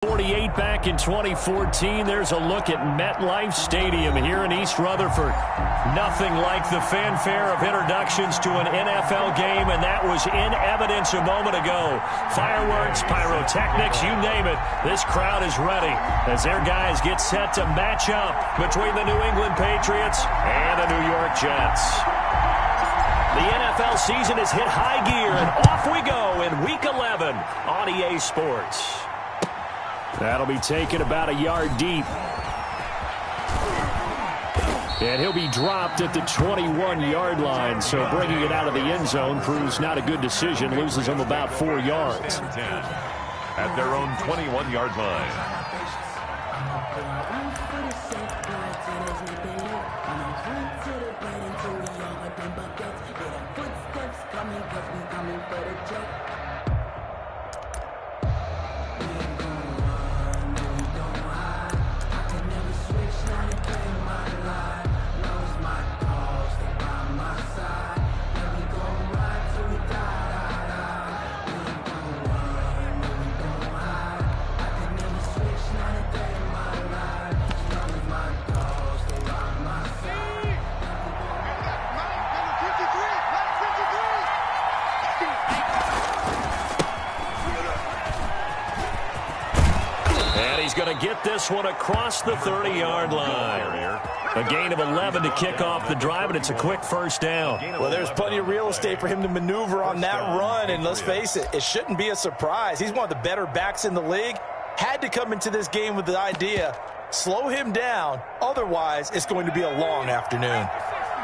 48 back in 2014. There's a look at MetLife Stadium here in East Rutherford. Nothing like the fanfare of introductions to an NFL game, and that was in evidence a moment ago. Fireworks, pyrotechnics, you name it. This crowd is ready as their guys get set to match up between the New England Patriots and the New York Jets. The NFL season has hit high gear, and off we go in Week 11 on EA Sports. That'll be taken about a yard deep. And he'll be dropped at the 21-yard line, so bringing it out of the end zone proves not a good decision, loses him about 4 yards. At their own 21-yard line. Going to get this one across the 30-yard line. A gain of 11 to kick off the drive, and it's a quick first down. Well, there's plenty of real estate for him to maneuver on that run, and let's face it, it shouldn't be a surprise. He's one of the better backs in the league. Had to come into this game with the idea, slow him down, otherwise it's going to be a long afternoon.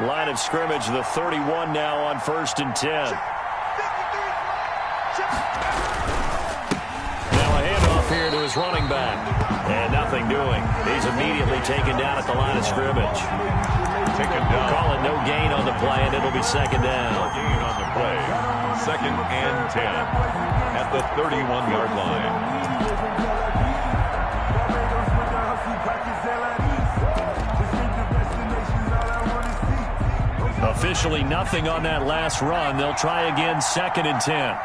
Line of scrimmage, the 31 now on 1st and 10. Now a handoff here to his running back. And nothing doing. He's immediately taken down at the line of scrimmage. Taken down. Call it no gain on the play, and it'll be second down. No gain on the play. 2nd and 10 at the 31-yard line. Officially nothing on that last run. They'll try again, 2nd and 10.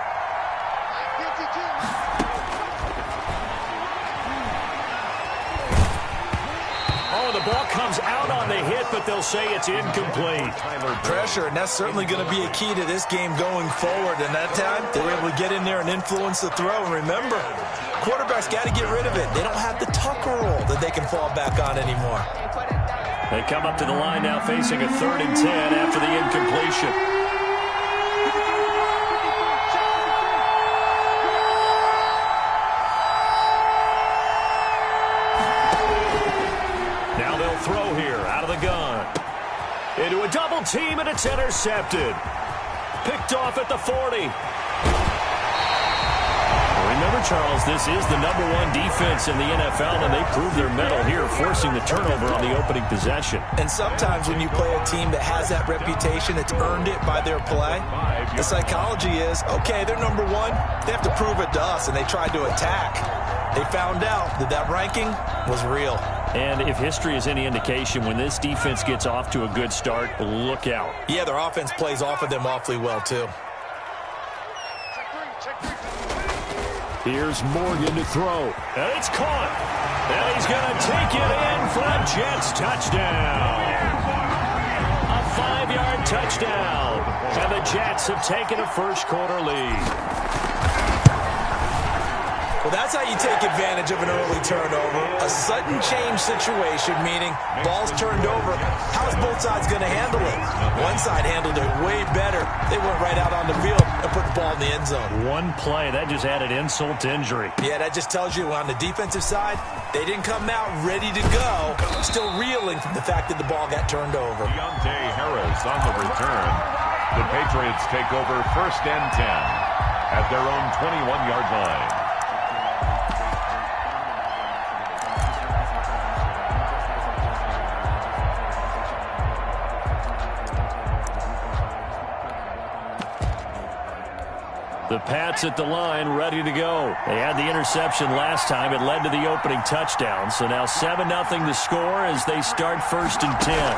Ball comes out on the hit, but they'll say it's incomplete. Pressure, and that's certainly going to be a key to this game going forward. And that time, they were able to get in there and influence the throw. And remember, quarterbacks got to get rid of it. They don't have the tucker roll that they can fall back on anymore. They come up to the line now facing a 3rd and 10 after the incompletion. Throw here out of the gun. Into a double team, and it's intercepted. Picked off at the 40. Remember, Charles, this is the #1 defense in the NFL, and they proved their mettle here, forcing the turnover on the opening possession. And sometimes when you play a team that has that reputation, it's earned it by their play. The psychology is, okay, they're #1. They have to prove it to us, and they tried to attack. They found out that that ranking was real. And if history is any indication, when this defense gets off to a good start, look out. Yeah, their offense plays off of them awfully well, too. Here's Morgan to throw. And it's caught. And he's going to take it in for a Jets touchdown. A 5-yard touchdown. And the Jets have taken a first-quarter lead. Well, that's how you take advantage of an early turnover. A sudden change situation, meaning ball's turned over. How's both sides going to handle it? One side handled it way better. They went right out on the field and put the ball in the end zone. One play, that just added insult to injury. Yeah, that just tells you on the defensive side, they didn't come out ready to go. Still reeling from the fact that the ball got turned over. Deontay Harris on the return. The Patriots take over 1st and 10 at their own 21-yard line. The Pats at the line, ready to go. They had the interception last time. It led to the opening touchdown. So now 7-0 the score as they start 1st and 10.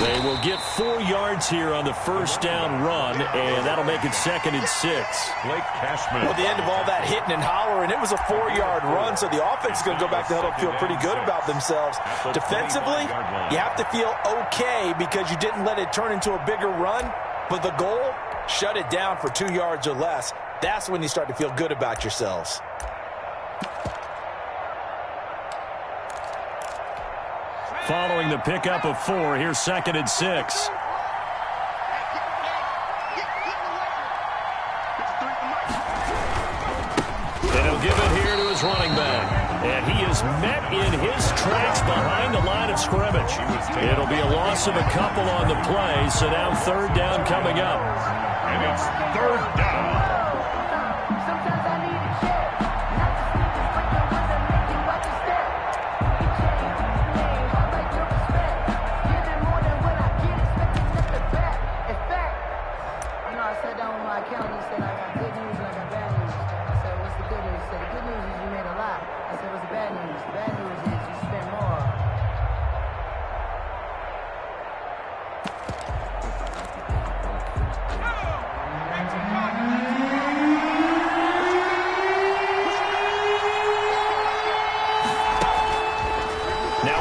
They will get 4 yards here on the first down run, and that'll make it 2nd and 6. Blake Cashman. Well, at the end of all that hitting and hollering, it was a 4-yard run, so the offense is going to go back to huddle and feel pretty good about themselves. Defensively, you have to feel okay because you didn't let it turn into a bigger run, but the goal, shut it down for 2 yards or less. That's when you start to feel good about yourselves. Following the pickup of 4, here's 2nd and 6. And he'll give it here to his running back. And he is met in his tracks behind the line of scrimmage. It'll be a loss of a couple on the play, so now 3rd down coming up. And it's 3rd down.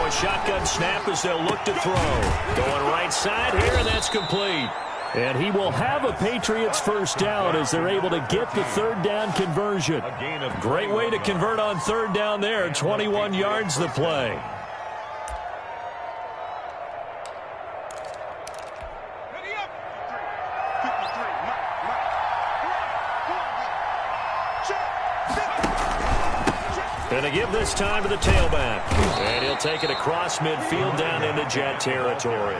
Shotgun snap as they'll look to throw. Going right side here, and that's complete. And he will have a Patriots first down as they're able to get the 3rd down conversion. Great way to convert on 3rd down there. 21 yards the play. Going to give this time to the tailback. And he'll take it across midfield down into Jet territory.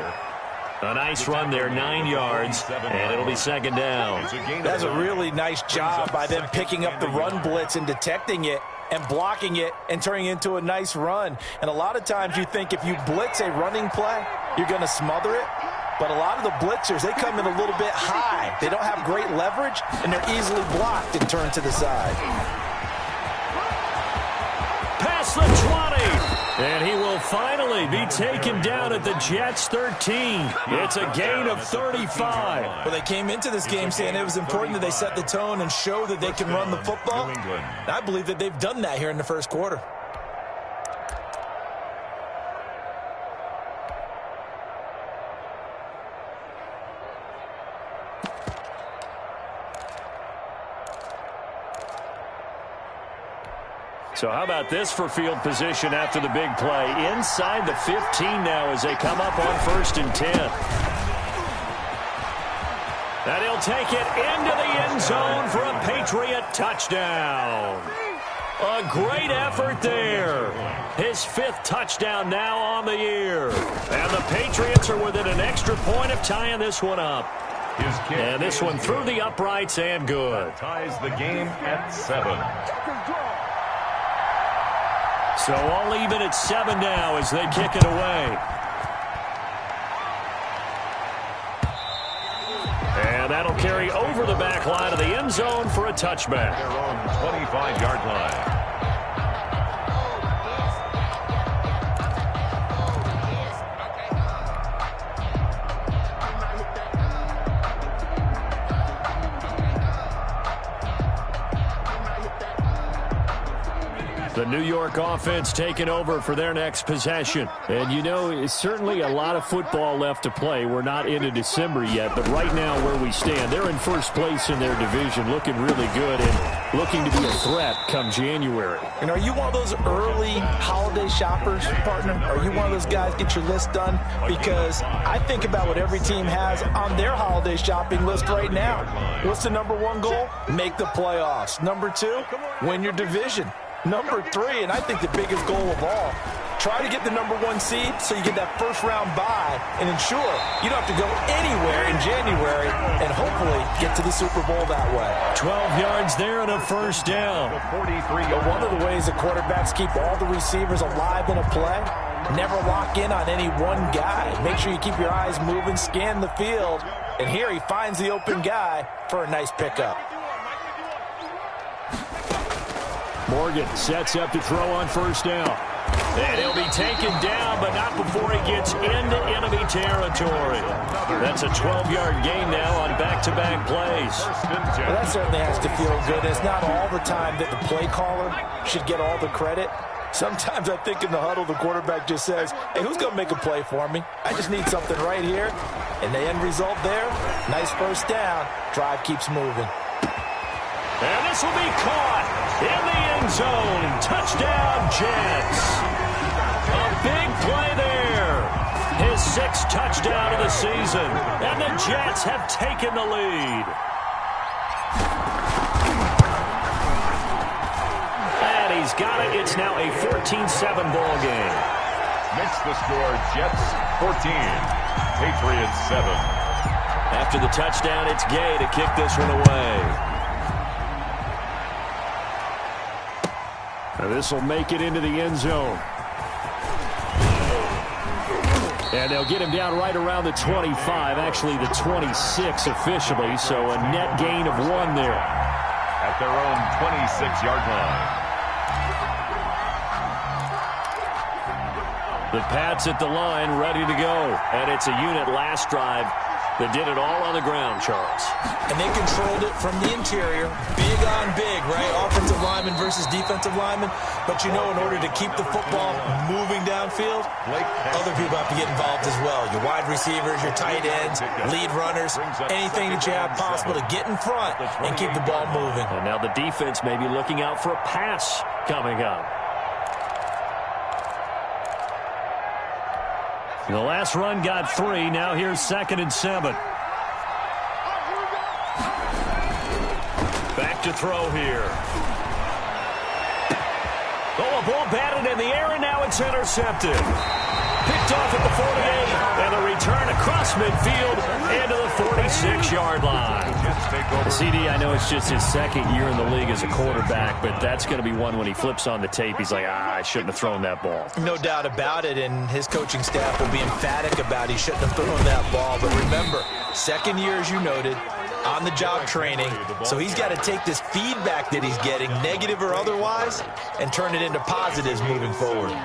A nice run there, 9 yards, and it'll be 2nd down. That's a really nice job by them picking up the run blitz and detecting it and blocking it and turning it into a nice run. And a lot of times you think if you blitz a running play, you're going to smother it. But a lot of the blitzers, they come in a little bit high. They don't have great leverage, and they're easily blocked and turned to the side. Past the 20, and he will finally be taken down at the Jets' 13. It's a gain of 35. Well, they came into this game saying it was important that they set the tone and show that they can run the football. And I believe that they've done that here in the first quarter. So how about this for field position after the big play? Inside the 15 now as they come up on 1st and 10. And he'll take it into the end zone for a Patriot touchdown. A great effort there. His 5th touchdown now on the year. And the Patriots are within an extra point of tying this one up. And this one through the uprights and good. Ties the game at 7. So all even at 7 now as they kick it away. And that'll carry over the back line of the end zone for a touchback. Their own 25-yard line. The New York offense taking over for their next possession. And, you know, it's certainly a lot of football left to play. We're not into December yet, but right now where we stand, they're in first place in their division, looking really good and looking to be a threat come January. And are you one of those early holiday shoppers, partner? Are you one of those guys get your list done? Because I think about what every team has on their holiday shopping list right now. What's the #1 goal? Make the playoffs. #2, win your division. #3, and I think the biggest goal of all, try to get the #1 seed so you get that first-round bye and ensure you don't have to go anywhere in January and hopefully get to the Super Bowl that way. 12 yards there and a first down. But one of the ways that quarterbacks keep all the receivers alive in a play, never lock in on any one guy. Make sure you keep your eyes moving, scan the field, and here he finds the open guy for a nice pickup. Morgan sets up to throw on first down. And he'll be taken down, but not before he gets into enemy territory. That's a 12-yard gain now on back-to-back plays. Well, that certainly has to feel good. It's not all the time that the play caller should get all the credit. Sometimes I think in the huddle, the quarterback just says, hey, who's going to make a play for me? I just need something right here. And the end result there, nice first down. Drive keeps moving. And this will be caught in the end zone. Touchdown, Jets. A big play there. His 6th touchdown of the season. And the Jets have taken the lead. And he's got it. It's now a 14-7 ball game. Makes the score Jets 14, Patriots 7. After the touchdown, it's Gay to kick this one away. This will make it into the end zone. And they'll get him down right around the 25, actually the 26 officially, so a net gain of 1 there. At their own 26-yard line. The Pats at the line, ready to go. And it's a unit last drive that did it all on the ground, Charles. And they controlled it from the interior. Big on big, right? Offensive lineman versus defensive lineman. But you know, in order to keep the football moving downfield, other people have to get involved as well. Your wide receivers, your tight ends, lead runners, anything that you have possible to get in front and keep the ball moving. And now the defense may be looking out for a pass coming up. The last run got 3. Now here's 2nd and 7. Back to throw here. Oh, a ball batted in the air, and now it's intercepted. Picked off at the 48, and a return across midfield into the 46-yard line. CD, I know it's just his 2nd year in the league as a quarterback, but that's going to be one when he flips on the tape. He's like, I shouldn't have thrown that ball. No doubt about it, and his coaching staff will be emphatic about he shouldn't have thrown that ball. But remember, 2nd year, as you noted, on-the-job training, so he's got to take this feedback that he's getting, negative or otherwise, and turn it into positives moving forward.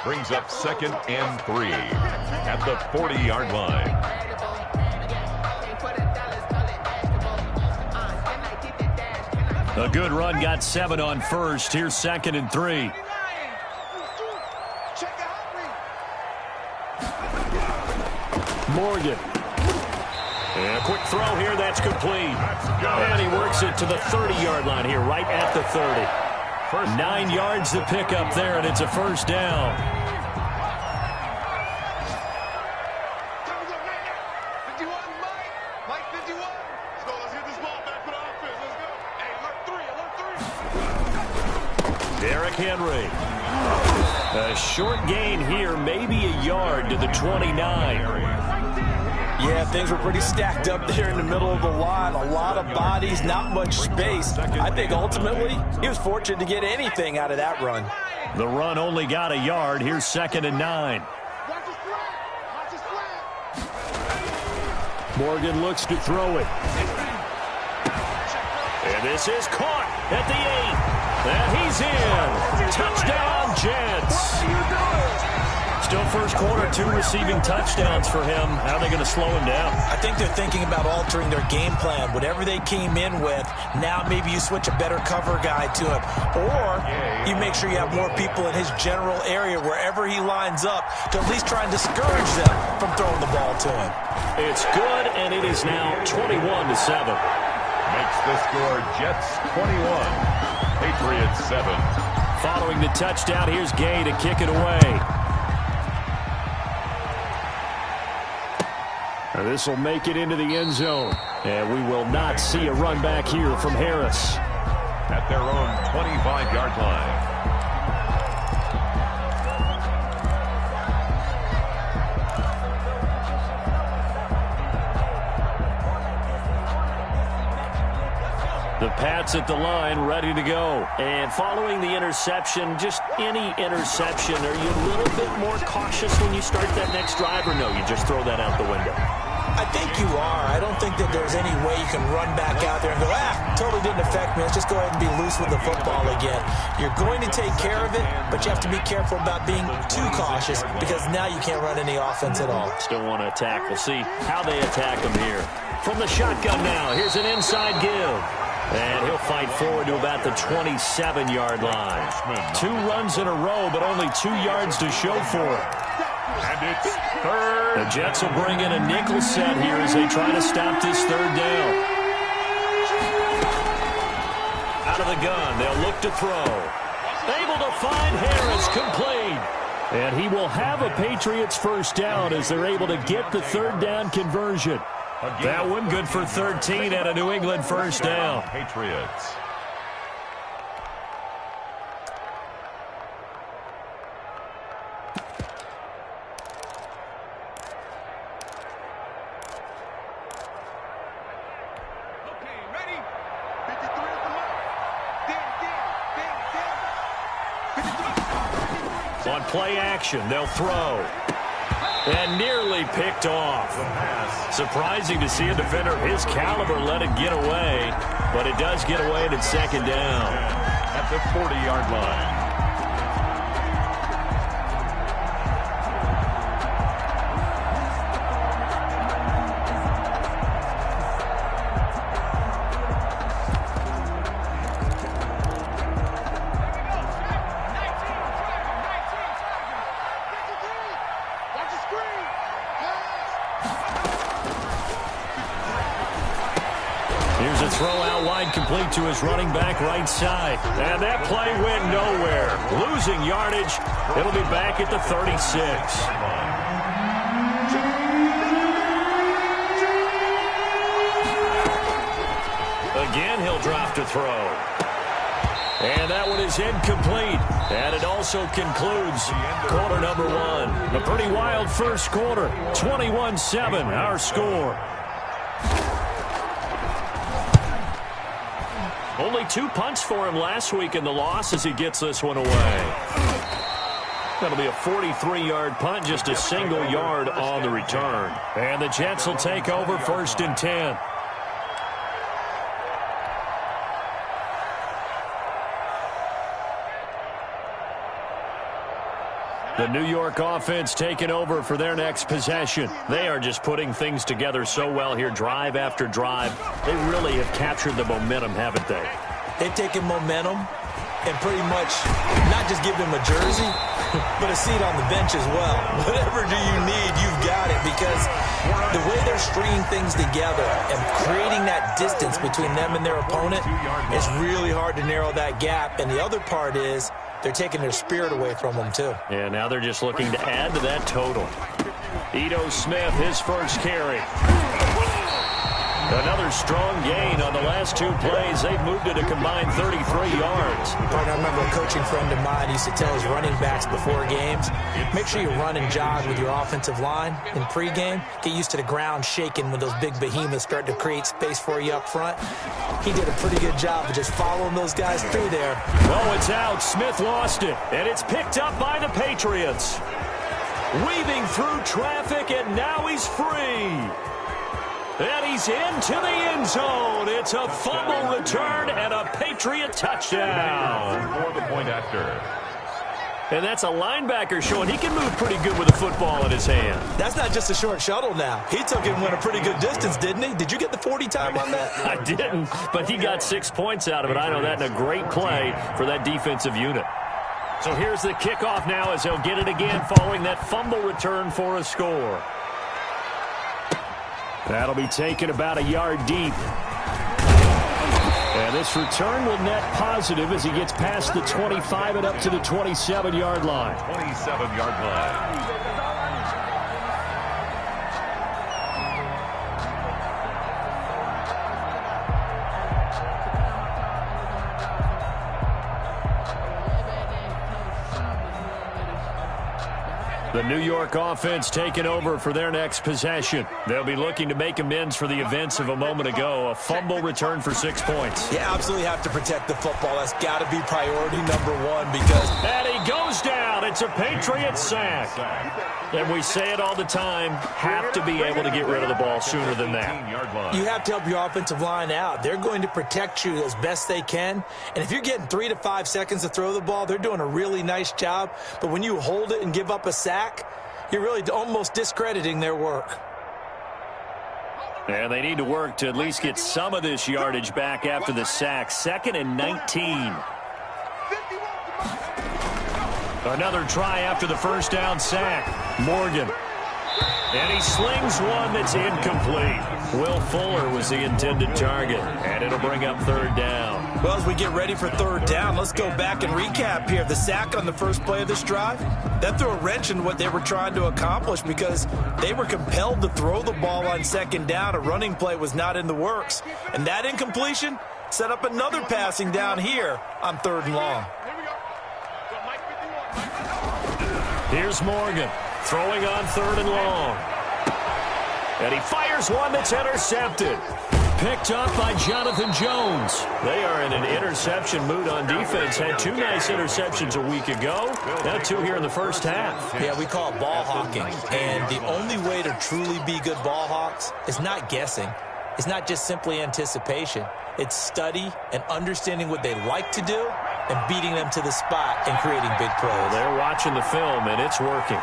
Brings up 2nd and 3 at the 40-yard line. A good run, got 7 on first. Here's 2nd and 3. Morgan. And a quick throw here, that's complete. And he works it to the 30-yard line here, right at the 30. 9 yards to pick up there, and it's a first down. Derrick Henry. A short gain here, maybe a yard to the 29. Yeah, things were pretty stacked up there in the middle of the line. A lot of bodies, not much space. I think ultimately he was fortunate to get anything out of that run. The run only got a yard. Here's 2nd and 9. Morgan looks to throw it. And this is caught at the 8. And he's in. Touchdown, Jets. Still first quarter, 2 receiving touchdowns for him. How are they going to slow him down? I think they're thinking about altering their game plan. Whatever they came in with, now maybe you switch a better cover guy to him. Or you make sure you have more people in his general area wherever he lines up to at least try and discourage them from throwing the ball to him. It's good, and it is now 21-7. Makes the score Jets 21, Patriots 7. Following the touchdown, here's Gay to kick it away. This will make it into the end zone. And we will not see a run back here from Harris. At their own 25-yard line. The Pats at the line, ready to go. And following the interception, just any interception, are you a little bit more cautious when you start that next drive, or no, you just throw that out the window? I think you are. I don't think that there's any way you can run back out there and go, totally didn't affect me. Let's just go ahead and be loose with the football again. You're going to take care of it, but you have to be careful about being too cautious because now you can't run any offense at all. Still want to attack. We'll see how they attack him here. From the shotgun now, here's an inside give. And he'll fight forward to about the 27-yard line. 2 runs in a row, but only 2 yards to show for it. And it's third. The Jets will bring in a nickel set here as they try to stop this third down. Out of the gun, they'll look to throw. Able to find Harris, complete. And he will have a Patriots first down as they're able to get the third down conversion. That one good for 13 at a New England first down. Patriots. On play action, they'll throw. And nearly picked off. Surprising to see a defender of his caliber let it get away, but it does get away and it's second down. At the 40-yard line. Here's a throw out wide, complete to his running back right side. And that play went nowhere. Losing yardage. It'll be back at the 36. Again, he'll drop to throw. And that one is incomplete. And it also concludes quarter number 1. A pretty wild first quarter. 21-7, our score. Only 2 punts for him last week in the loss as he gets this one away. That'll be a 43-yard punt, just a single yard on the return. And the Jets will take over first and 10. The New York offense taking over for their next possession. They are just putting things together so well here, drive after drive. They really have captured the momentum, haven't they? They've taken momentum and pretty much not just give them a jersey, but a seat on the bench as well. Whatever do you need, you've got it, because the way they're stringing things together and creating that distance between them and their opponent, it's really hard to narrow that gap. And the other part is they're taking their spirit away from them, too. Yeah, now they're just looking to add to that total. Ito Smith, his first carry. Another strong gain on the last 2 plays. They've moved it a combined 33 yards. Partner, I remember a coaching friend of mine used to tell his running backs before games, make sure you run and jog with your offensive line in pregame. Get used to the ground shaking when those big behemoths start to create space for you up front. He did a pretty good job of just following those guys through there. Oh, it's out. Smith lost it, and it's picked up by the Patriots. Weaving through traffic, and now he's free. And he's into the end zone. It's a fumble return and a Patriot touchdown. For the point after. And that's a linebacker showing he can move pretty good with a football in his hand. That's not just a short shuttle now. He took it and went a pretty good distance, didn't he? Did you get the 40 time on that? I didn't, but he got 6 points out of it. I know that in a great play for that defensive unit. So here's the kickoff now as they'll get it again following that fumble return for a score. That'll be taken about a yard deep. And this return will net positive as he gets past the 25 and up to the 27-yard line. 27-yard line. The New York offense taking over for their next possession. They'll be looking to make amends for the events of a moment ago. A fumble return for 6 points. You absolutely have to protect the football. That's got to be priority number 1 because... And he goes down. A It's a Patriots sack. And we say it all the time, have to be able to get rid of the ball sooner than that. You have to help your offensive line out. They're going to protect you as best they can. And if you're getting 3 to 5 seconds to throw the ball, they're doing a really nice job. But when you hold it and give up a sack, you're really almost discrediting their work. And they need to work to at least get some of this yardage back after the sack. 2nd and 19. Another try after the first down sack. Morgan. And he slings one that's incomplete. Will Fuller was the intended target. And it'll bring up 3rd down. Well, as we get ready for 3rd down, let's go back and recap here. The sack on the first play of this drive, that threw a wrench in what they were trying to accomplish because they were compelled to throw the ball on 2nd down. A running play was not in the works. And that incompletion set up another passing down here on 3rd and long. Here's Morgan throwing on 3rd and long. And he fires one that's intercepted. Picked up by Jonathan Jones. They are in an interception mood on defense. Had 2 nice interceptions a week ago. Now 2 here in the first half. Yeah, we call it ball hawking. And the only way to truly be good ball hawks is not guessing. It's not just simply anticipation. It's study and understanding what they like to do and beating them to the spot and creating big plays. Well, they're watching the film, and it's working.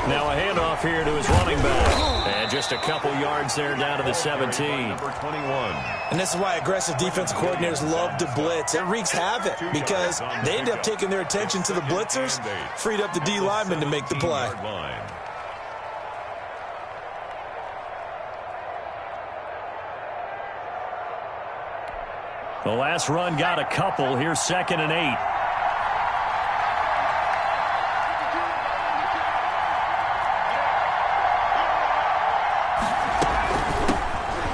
Now a handoff here to his running back. And just a couple yards there down to the 17. Number 21. And this is why aggressive defensive coordinators love to blitz. It wreaks havoc because they end up taking their attention to the blitzers, freed up the D lineman to make the play. The last run got a couple. Here's 2nd and 8.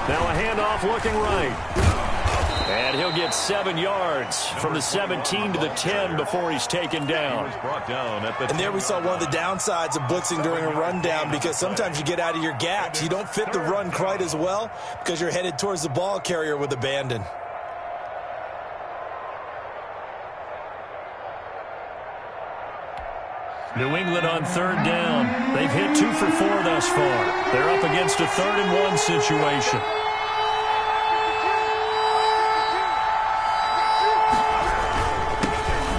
Now a handoff looking right. And he'll get 7 yards from the 17 to the 10 before he's taken down. And there we saw one of the downsides of blitzing during a rundown because sometimes you get out of your gaps. You don't fit the run quite as well because you're headed towards the ball carrier with abandon. New England on 3rd down. They've hit 2 for 4 thus far. They're up against a 3rd and 1 situation.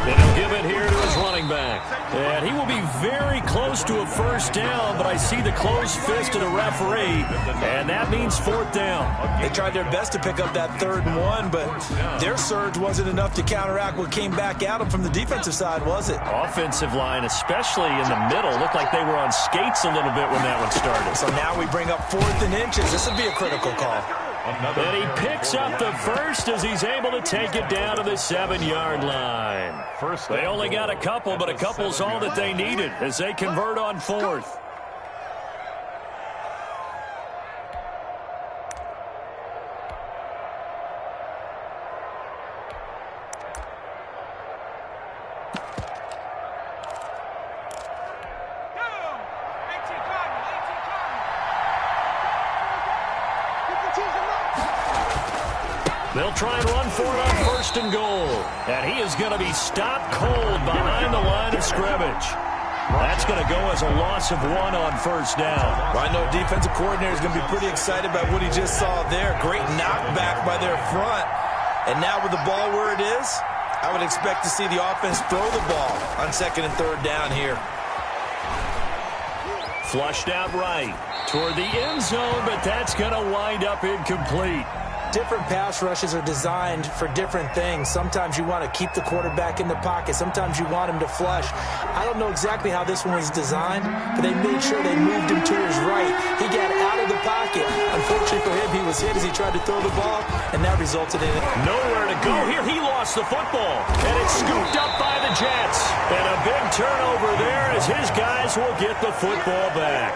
And he'll give it here to his running back. And he will be very close to a first down, but I see the closed fist of the referee, and that means 4th down. They tried their best to pick up that 3rd and 1, but their surge wasn't enough to counteract what came back at them from the defensive side, was it? Offensive line, especially in the middle, looked like they were on skates a little bit when that one started. So now we bring up 4th and inches. This would be a critical call. And he picks up the first as he's able to take it down to the 7-yard line. They only got a couple, but a couple's all that they needed as they convert on 4th. They'll try and run for it on 1st and goal. And he is going to be stopped cold behind the line of scrimmage. That's going to go as a loss of 1 on 1st down. Well, I know defensive coordinator is going to be pretty excited about what he just saw there. Great knockback by their front. And now with the ball where it is, I would expect to see the offense throw the ball on 2nd and 3rd down here. Flushed out right toward the end zone, but that's going to wind up incomplete. Different pass rushes are designed for different things. Sometimes you want to keep the quarterback in the pocket. Sometimes you want him to flush. I don't know exactly how this one was designed, but they made sure they moved him to his right. He got out of the pocket. Unfortunately for him, he was hit as he tried to throw the ball, and that resulted in it. Nowhere to go here. He lost the football, and it's scooped up by the Jets. And a big turnover there as his guys will get the football back.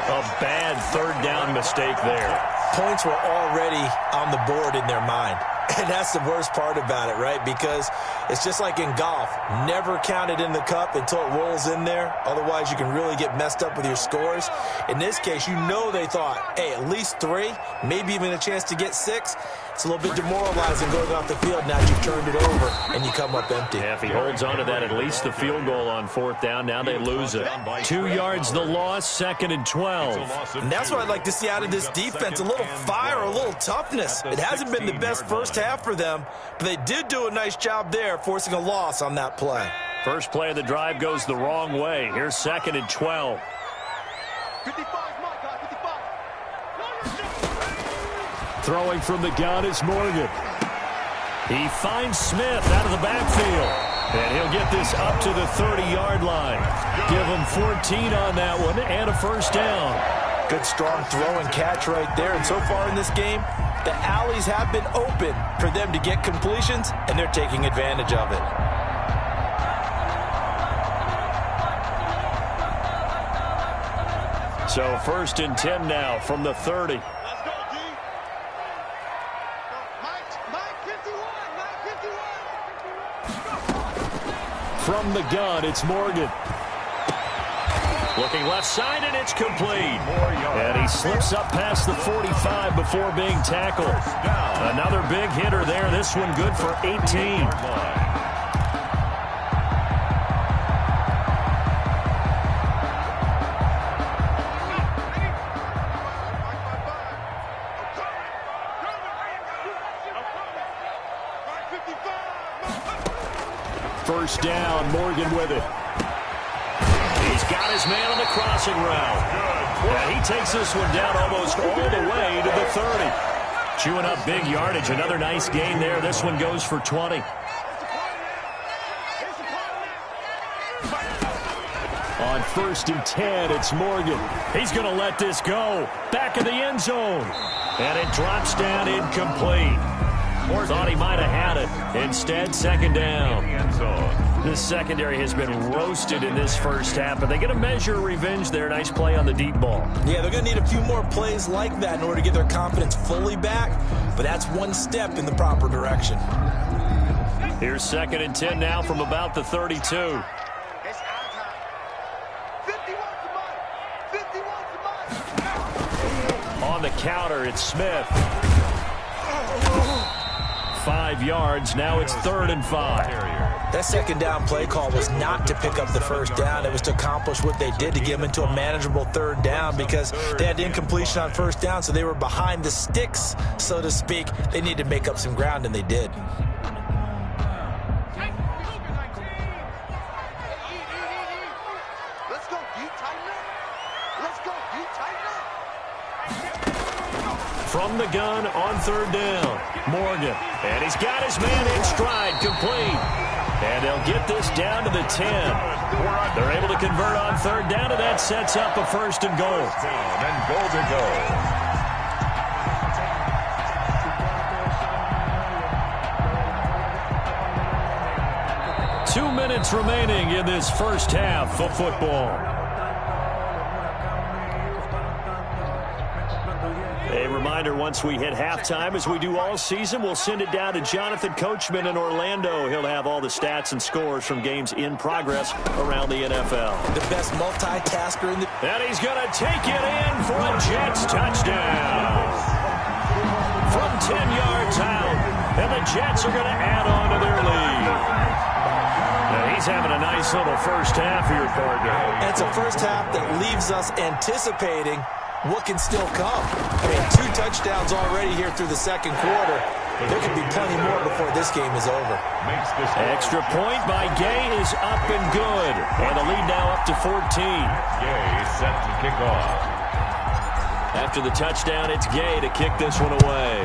A bad 3rd down mistake there. points were already on the board in their mind. And that's the worst part about it, right? Because it's just like in golf. Never count it in the cup until it rolls in there. Otherwise, you can really get messed up with your scores. In this case, you know they thought, hey, at least 3, maybe even a chance to get 6. It's a little bit demoralizing going off the field. Now you've turned it over, and you come up empty. Yeah, if he holds on to that, at least the field goal on 4th down. Now they lose it. 2 yards the loss, 2nd and 12. And that's what I'd like to see out of this defense, a little fire, a little toughness. It hasn't been the best first half for them, but they did do a nice job there, forcing a loss on that play. First play of the drive goes the wrong way. Here's 2nd and 12. Throwing from the gun is Morgan. He finds Smith out of the backfield. And he'll get this up to the 30-yard line. Give him 14 on that one and a first down. Good, strong throw and catch right there. And so far in this game, the alleys have been open for them to get completions, and they're taking advantage of it. So 1st and 10 now from the 30. From the gun, it's Morgan. Looking left side, and it's complete. And he slips up past the 45 before being tackled. Another big hitter there. This one good for 18. First down, Morgan with it. He's got his man on the crossing route. Yeah, he takes this one down almost all the way to the 30. Chewing up big yardage. Another nice gain there. This one goes for 20. On 1st and 10, it's Morgan. He's going to let this go. Back in the end zone. And it drops down incomplete. Thought he might have had it. Instead, 2nd down. This secondary has been roasted in this first half, but they get a measure of revenge there. Nice play on the deep ball. Yeah, they're going to need a few more plays like that in order to get their confidence fully back, but that's one step in the proper direction. Here's 2nd and 10 now from about the 32. On the counter, it's Smith. 5 yards. Now it's 3rd and 5. That 2nd down play call was not to pick up the first down. It was to accomplish what they did to get them into a manageable 3rd down because they had incompletion on 1st down, so they were behind the sticks, so to speak. They needed to make up some ground, and they did. From the gun on 3rd down, Morgan. And he's got his man in stride, complete. And they'll get this down to the 10. They're able to convert on 3rd down, and that sets up a 1st and goal. And goal to go. 2 minutes remaining in this first half of football. A reminder, once we hit halftime, as we do all season, we'll send it down to Jonathan Coachman in Orlando. He'll have all the stats and scores from games in progress around the NFL. The best multitasker in the... And he's going to take it in for a Jets touchdown. From 10 yards out, and the Jets are going to add on to their lead. Now he's having a nice little first half here, partner. And it's a first half that leaves us anticipating what can still come. I mean, 2 touchdowns already here through the 2nd quarter. There could be plenty more before this game is over. Extra point by Gay is up and good. And the lead now up to 14. Gay set to kick off. After the touchdown, it's Gay to kick this one away.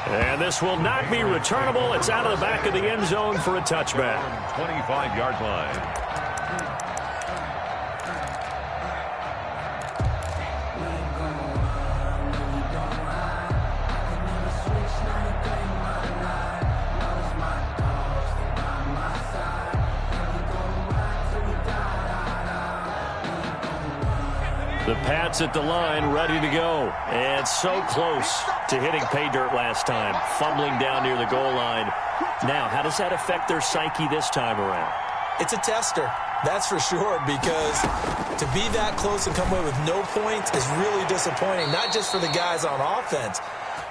And this will not be returnable. It's out of the back of the end zone for a touchback. 25-yard line. The Pats at the line, ready to go. And so close to hitting pay dirt last time, fumbling down near the goal line. Now, how does that affect their psyche this time around? It's a tester, that's for sure, because to be that close and come away with no points is really disappointing, not just for the guys on offense,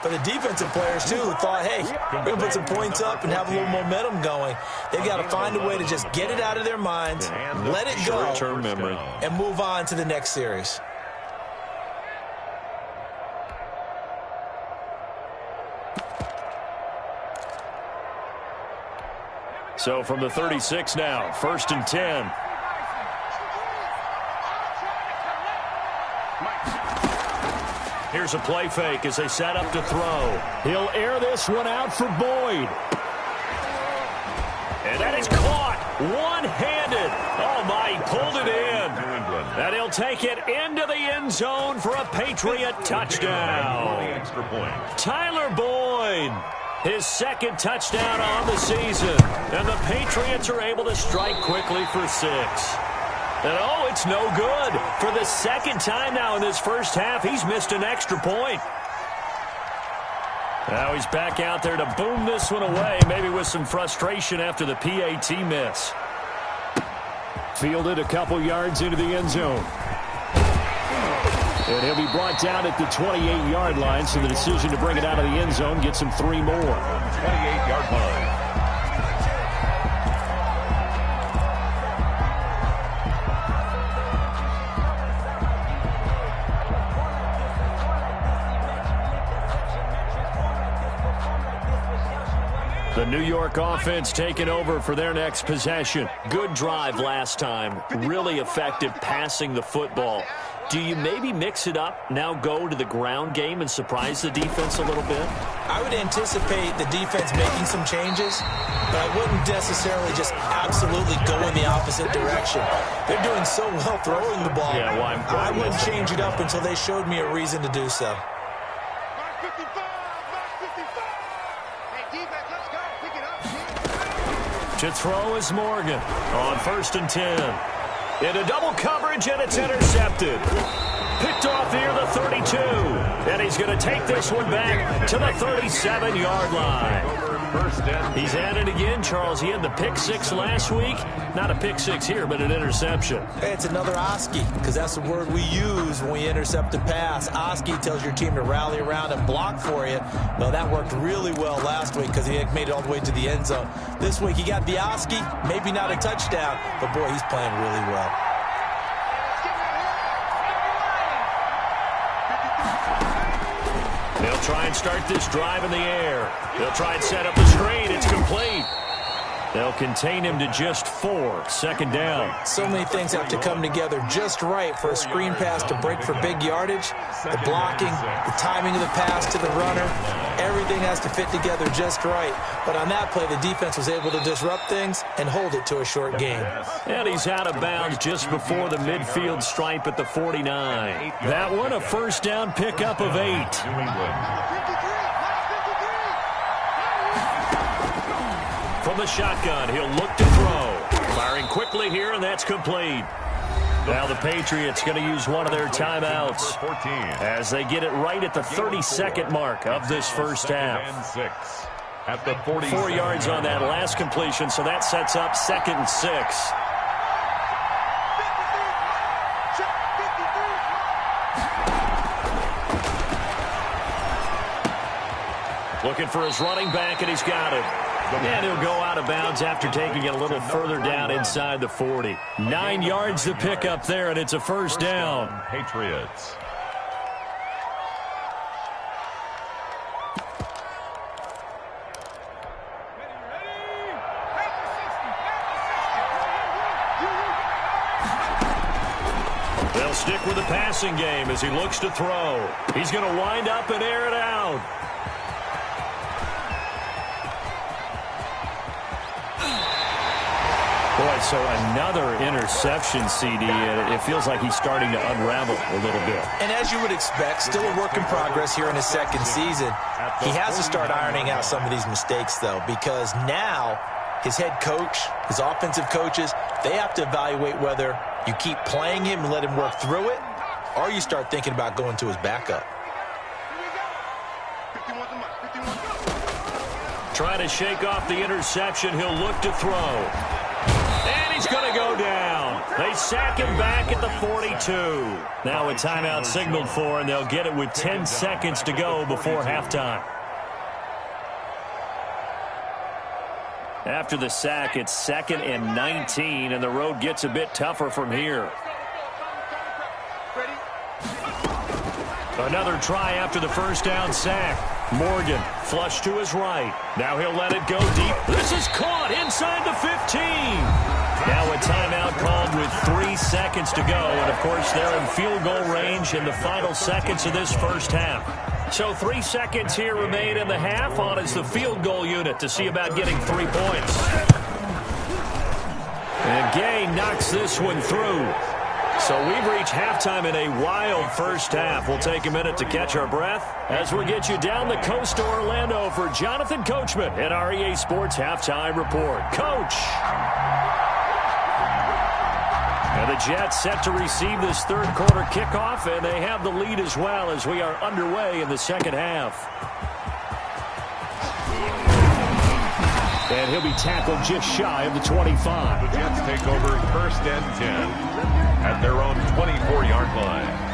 but the defensive players, too, who thought, hey, we're going to put some points up and have a little momentum going. They've got to find a way to just get it out of their minds, let it go, short-term memory, and move on to the next series. So from the 36 now, 1st and 10. Here's a play fake as they set up to throw. He'll air this one out for Boyd. And that is caught one-handed. Oh, my, he pulled it in. And he'll take it into the end zone for a Patriot touchdown. Tyler Boyd, his 2nd touchdown on the season. And the Patriots are able to strike quickly for 6. And, oh, it's no good. For the 2nd time now in this first half, he's missed an extra point. Now he's back out there to boom this one away, maybe with some frustration after the PAT miss. Fielded a couple yards into the end zone. And he'll be brought down at the 28-yard line, so the decision to bring it out of the end zone gets him 3 more. 28-yard line. The New York offense taking over for their next possession. Good drive last time. Really effective passing the football. Do you maybe mix it up, now go to the ground game and surprise the defense a little bit? I would anticipate the defense making some changes, but I wouldn't necessarily just absolutely go in the opposite direction. They're doing so well throwing the ball. Yeah, well, I wouldn't change it up until they showed me a reason to do so. To throw is Morgan on 1st and 10. Into double coverage, and it's intercepted. Picked off near the 32. And he's going to take this one back to the 37-yard line. He's at it again, Charles. He had the pick 6 last week. Not a pick 6 here, but an interception. Hey, it's another Oski, because that's the word we use when we intercept a pass. Oski tells your team to rally around and block for you. Well, that worked really well last week because he made it all the way to the end zone. This week he got the Oski, maybe not a touchdown, but boy, he's playing really well. They'll try and start this drive in the air. They'll try and set up the screen. It's complete. They'll contain him to just 4. 2nd down. So many things have to come together just right for a screen pass to break for big yardage. The blocking, the timing of the pass to the runner, everything has to fit together just right. But on that play, the defense was able to disrupt things and hold it to a short gain. And he's out of bounds just before the midfield stripe at the 49. That one a 1st down pickup of 8. From the shotgun, he'll look to throw. Firing quickly here, and that's complete. Now the Patriots going to use one of their timeouts as they get it right at the 32nd mark of this first half. At the 4 yards on that last completion, so that sets up 2nd and 6. Looking for his running back, and he's got it. And he'll go out of bounds after taking it a little further down inside the 40. 9 yards to pick up there, and it's a 1st down. Patriots. They'll stick with the passing game as he looks to throw. He's going to wind up and air it out. Boy, so another interception, CD, and it feels like he's starting to unravel a little bit. And as you would expect, still a work in progress here in his 2nd season. He has to start ironing out some of these mistakes, though, because now his head coach, his offensive coaches, they have to evaluate whether you keep playing him and let him work through it, or you start thinking about going to his backup. Trying to shake off the interception. He'll look to throw. And he's going to go down. They sack him back at the 42. Now a timeout signaled for, and they'll get it with 10 seconds to go before halftime. After the sack, it's 2nd and 19, and the road gets a bit tougher from here. Another try after the first down sack. Morgan flush to his right. Now he'll let it go deep. This is caught inside the 15. Now a timeout called with 3 seconds to go. And, of course, they're in field goal range in the final seconds of this first half. So 3 seconds here remain in the half. On is the field goal unit to see about getting 3 points. And Gay knocks this one through. So we've reached halftime in a wild first half. We'll take a minute to catch our breath as we get you down the coast to Orlando for Jonathan Coachman at our EA Sports Halftime Report. Coach! And the Jets set to receive this third quarter kickoff, and they have the lead as well as we are underway in the second half. And he'll be tackled just shy of the 25. The Jets take over 1st and 10 at their own 24-yard line.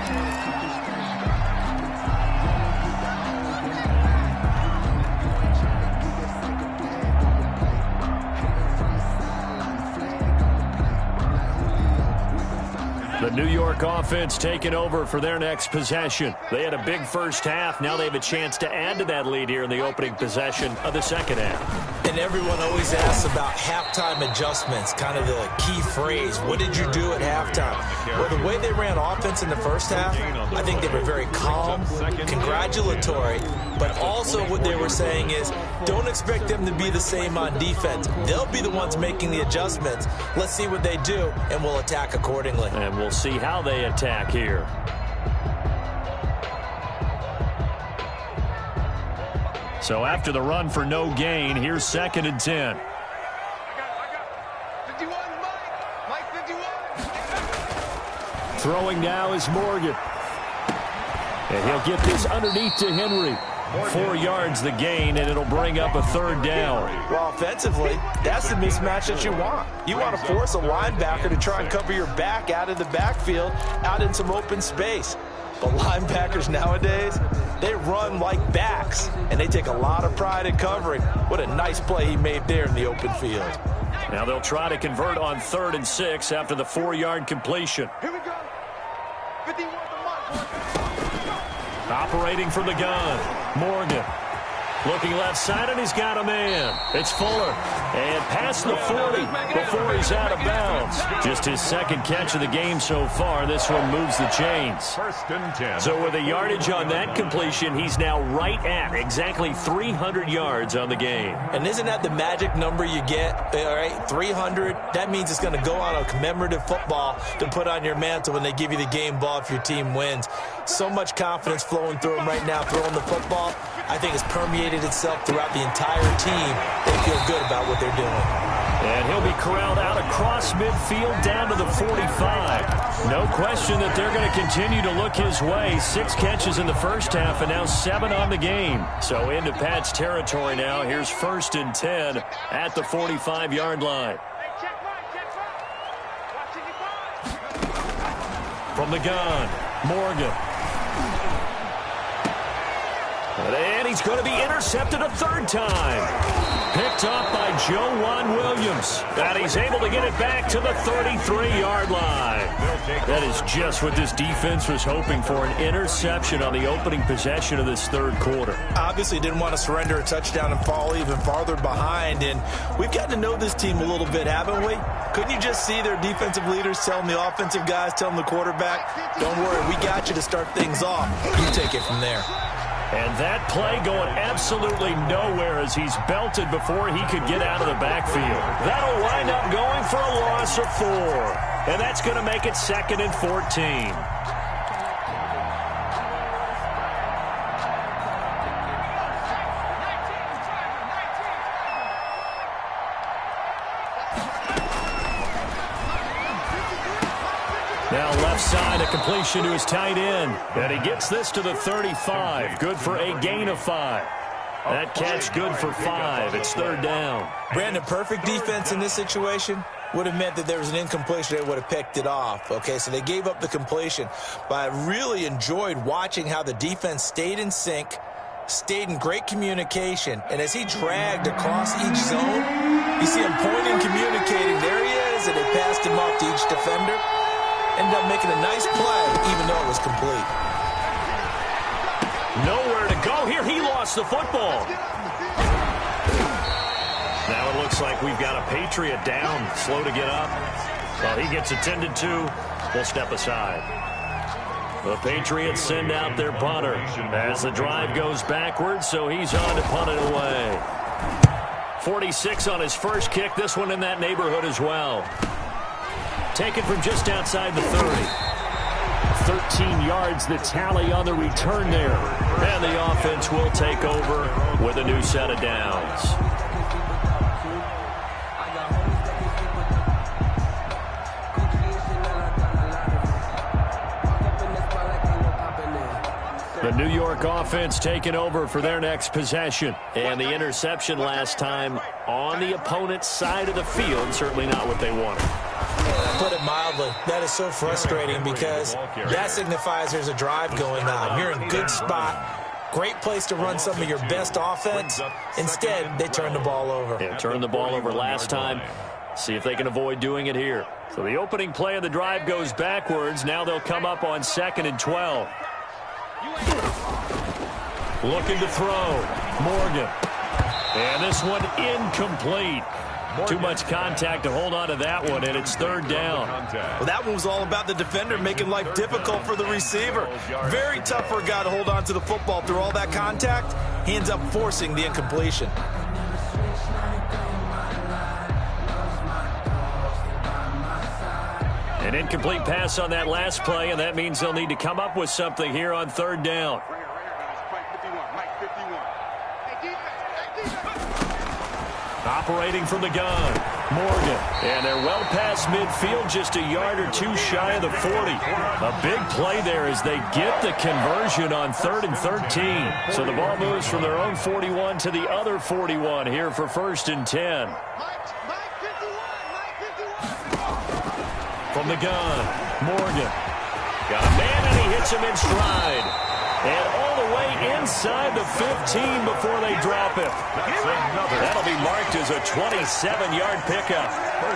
The New York offense taking over for their next possession. They had a big first half. Now they have a chance to add to that lead here in the opening possession of the second half. And everyone always asks about halftime adjustments, kind of the key phrase. What did you do at halftime? Well, the way they ran offense in the first half, I think they were very calm, congratulatory, but also what they were saying is don't expect them to be the same on defense. They'll be the ones making the adjustments. Let's see what they do, and we'll attack accordingly. And we'll see how they attack here. So after the run for no gain, here's 2nd and 10. Throwing now is Morgan. And he'll get this underneath to Henry. 4 yards the gain, and it'll bring up a 3rd down. Well, offensively, that's the mismatch that you want. You want to force a linebacker to try and cover your back out of the backfield, out in some open space. But linebackers nowadays, they run like backs, and they take a lot of pride in covering. What a nice play he made there in the open field. Now they'll try to convert on 3rd and 6 after the 4-yard completion. Here we go. 51 to Operating from the gun, Morgan. Looking left side, and he's got a man. It's Fuller. And past the 40 before he's out of bounds. Just his 2nd catch of the game so far. This one moves the chains. 1st and 10. So with a yardage on that completion, he's now right at exactly 300 yards on the game. And isn't that the magic number you get? All right, 300. That means it's going to go on a commemorative football to put on your mantle when they give you the game ball if your team wins. So much confidence flowing through him right now, throwing the football. I think it's permeated itself throughout the entire team. They feel good about what they're doing. And he'll be corralled out across midfield down to the 45. No question that they're going to continue to look his way. 6 catches in the first half and now 7 on the game. So into Pat's territory now. Here's 1st and 10 at the 45-yard line. From the gun, Morgan. And he's going to be intercepted a 3rd time. Picked up by Joejuan Williams. And he's able to get it back to the 33-yard line. That is just what this defense was hoping for, an interception on the opening possession of this 3rd quarter. Obviously didn't want to surrender a touchdown and fall even farther behind. And we've gotten to know this team a little bit, haven't we? Couldn't you just see their defensive leaders telling the offensive guys, telling the quarterback, don't worry, we got you to start things off. You take it from there. And that play going absolutely nowhere as he's belted before he could get out of the backfield. That'll wind up going for a loss of 4. And that's going to make it 2nd and 14. Now left side, a completion to his tight end. And he gets this to the 35. Good for a gain of 5. That catch good for 5. It's third down. Brandon, perfect defense in this situation would have meant that there was an incompletion. They would have picked it off. Okay, so they gave up the completion. But I really enjoyed watching how the defense stayed in sync, stayed in great communication. And as he dragged across each zone, you see him pointing, communicating. There he is, and they passed him off to each defender. Ended up making a nice play, even though it was complete. Nowhere to go here. He lost the football. Now it looks like we've got a Patriot down, slow to get up. Well, he gets attended to. We'll step aside. The Patriots send out their punter as the drive goes backwards, so he's on to punt it away. 46 on his first kick. This one in that neighborhood as well. Taken from just outside the 30. 13 yards the tally on the return there. And the offense will take over with a new set of downs. The New York offense taking over for their next possession. And the interception last time on the opponent's side of the field, certainly not what they wanted. Put it mildly, that is so frustrating because that signifies there's a drive going on. You're in a good spot. Great place to run some of your best offense. Instead, they turn the ball over. Yeah, turned the ball over last time. See if they can avoid doing it here. So the opening play of the drive goes backwards. Now they'll come up on 2nd and 12. Looking to throw. Morgan. And this one incomplete. Too much contact to hold on to that one, and it's third down. Well, that one was all about the defender making life difficult for the receiver. Very tough for a guy to hold on to the football through all that contact. He ends up forcing the incompletion. An incomplete pass on that last play, and that means they'll need to come up with something here on third down. Operating from the gun, Morgan. And they're well past midfield, just a yard or two shy of the 40. A big play there as they get the conversion on 3rd and 13. So the ball moves from their own 41 to the other 41 here for 1st and 10. From the gun, Morgan. Got a man, and he hits him in stride. And all the way inside the 15 before they drop him. That'll be marked as a 27-yard pickup.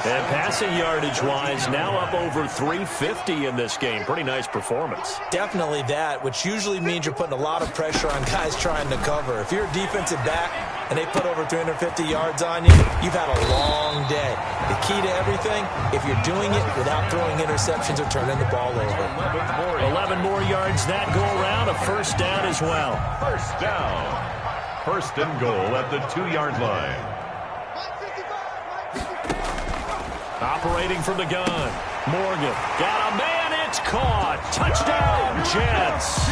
And passing yardage-wise, now up over 350 in this game. Pretty nice performance. Definitely that, which usually means you're putting a lot of pressure on guys trying to cover. If you're a defensive back and they put over 350 yards on you, you've had a long day. The key to everything, if you're doing it without throwing interceptions or turning the ball over. 11 more yards that go around, a first down as well. First down. 1st and goal at the 2-yard line. Operating from the gun, Morgan. Got a man, it's caught. Touchdown, Jets.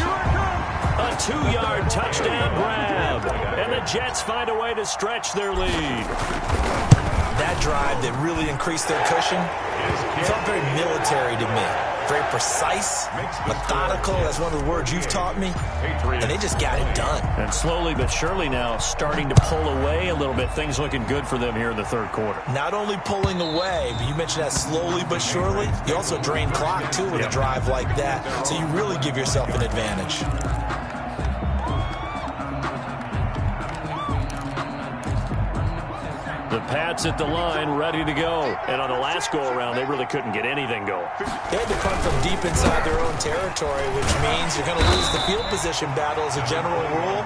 A 2-yard touchdown grab. And the Jets find a way to stretch their lead. That drive that really increased their cushion felt very military to me. Very precise, methodical. That's one of the words you've taught me. And they just got it done. And slowly but surely now starting to pull away a little bit. Things looking good for them here in the 3rd quarter. Not only pulling away, but you mentioned that slowly but surely. You also drain clock, too, with a drive like that. So you really give yourself an advantage. The Pats at the line, ready to go. And on the last go-around, they really couldn't get anything going. They had to punt from deep inside their own territory, which means you're going to lose the field position battle as a general rule.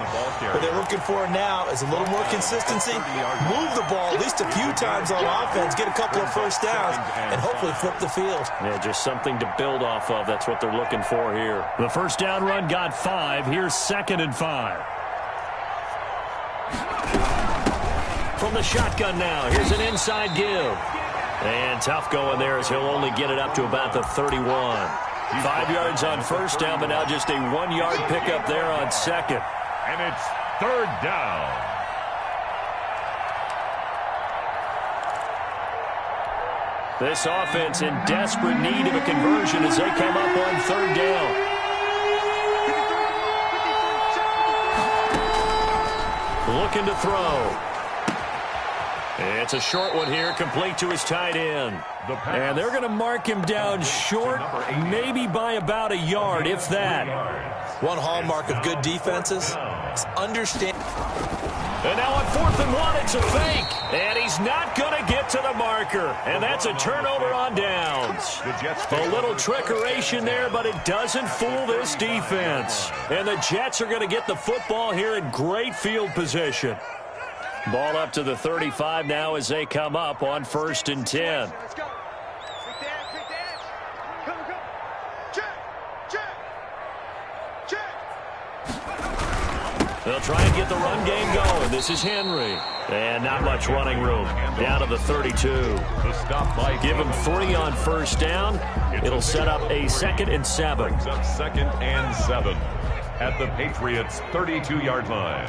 What they're looking for now is a little more consistency. Move the ball at least a few times on offense, get a couple of first downs, and hopefully flip the field. Yeah, just something to build off of. That's what they're looking for here. The first down run got 5. Here's 2nd and 5. From the shotgun now, here's an inside give. And tough going there as he'll only get it up to about the 31. 5 yards on first down, but now just a 1-yard pickup there on 2nd. And it's 3rd down. This offense in desperate need of a conversion as they come up on third down. Looking to throw. It's a short one here, complete to his tight end. And they're going to mark him down short, maybe by about a yard, if that. One hallmark of good defenses is understand. And now on 4th and 1, it's a fake. And he's not going to get to the marker. And that's a turnover on downs. A little trickeration there, but it doesn't fool this defense. And the Jets are going to get the football here in great field position. Ball up to the 35 now as they come up on 1st and 10. Let's go. Quick dash. Come. Check. They'll try and get the run game going. This is Henry. And not much running room. Down to the 32. Give him 3 on 1st down. It'll set up a 2nd and 7. Brings up 2nd and 7 at the Patriots' 32-yard line.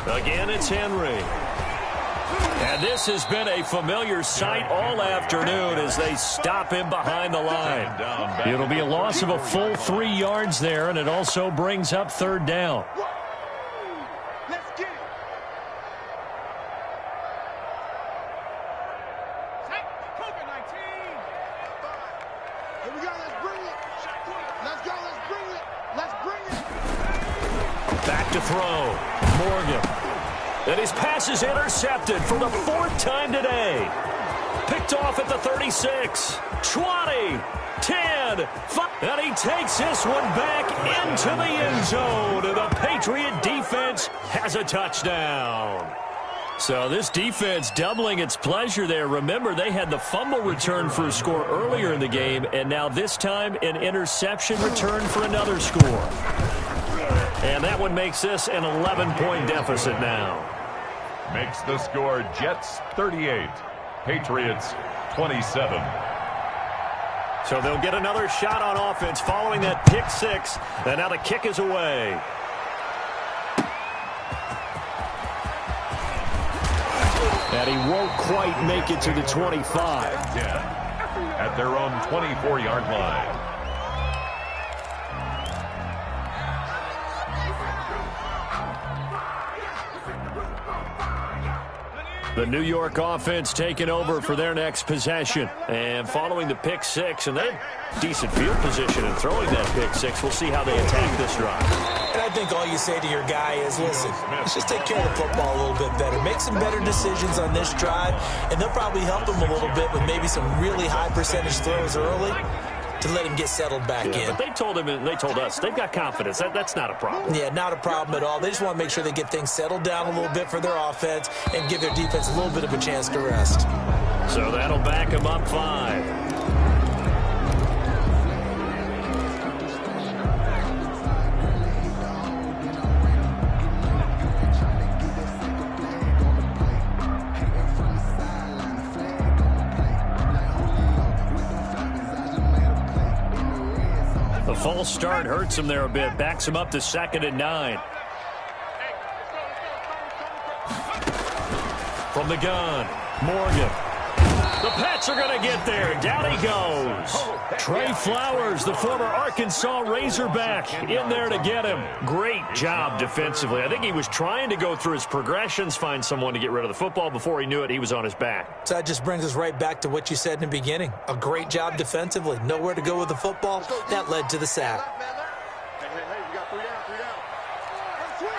Again, it's Henry. And this has been a familiar sight all afternoon as they stop him behind the line. It'll be a loss of a full 3 yards there, and it also brings up 3rd down. Let's get it. COVID-19. Here we go. Let's bring it. Let's go. Let's bring it. Back to throw. Morgan. And his pass is intercepted for the 4th time today. Picked off at the 36, 20, 10, 5. And he takes this one back into the end zone. And the Patriot defense has a touchdown. So this defense doubling its pleasure there. Remember, they had the fumble return for a score earlier in the game, and now this time an interception return for another score. And that one makes this an 11-point deficit now. Makes the score Jets 38, Patriots 27. So they'll get another shot on offense following that pick 6. And now the kick is away. And he won't quite make it to the 25. At their own 24-yard line. The New York offense taking over for their next possession. And following the pick 6, and they had decent field position in throwing that pick 6. We'll see how they attack this drive. And I think all you say to your guy is, listen, let's just take care of the football a little bit better. Make some better decisions on this drive, and they'll probably help him a little bit with maybe some really high percentage throws early to let him get settled back in. But they told him, and they told us, they've got confidence. That's not a problem. Yeah, not a problem at all. They just want to make sure they get things settled down a little bit for their offense and give their defense a little bit of a chance to rest. So that'll back them up 5. The false start hurts him there a bit. Backs him up to 2nd and 9. From the gun, Morgan. The Pats are going to get there. Down he goes. Trey Flowers, the former Arkansas Razorback, in there to get him. Great job defensively. I think he was trying to go through his progressions, find someone to get rid of the football. Before he knew it, he was on his back. So that just brings us right back to what you said in the beginning. A great job defensively. Nowhere to go with the football. That led to the sack. Hey, you got 3 down. Switch.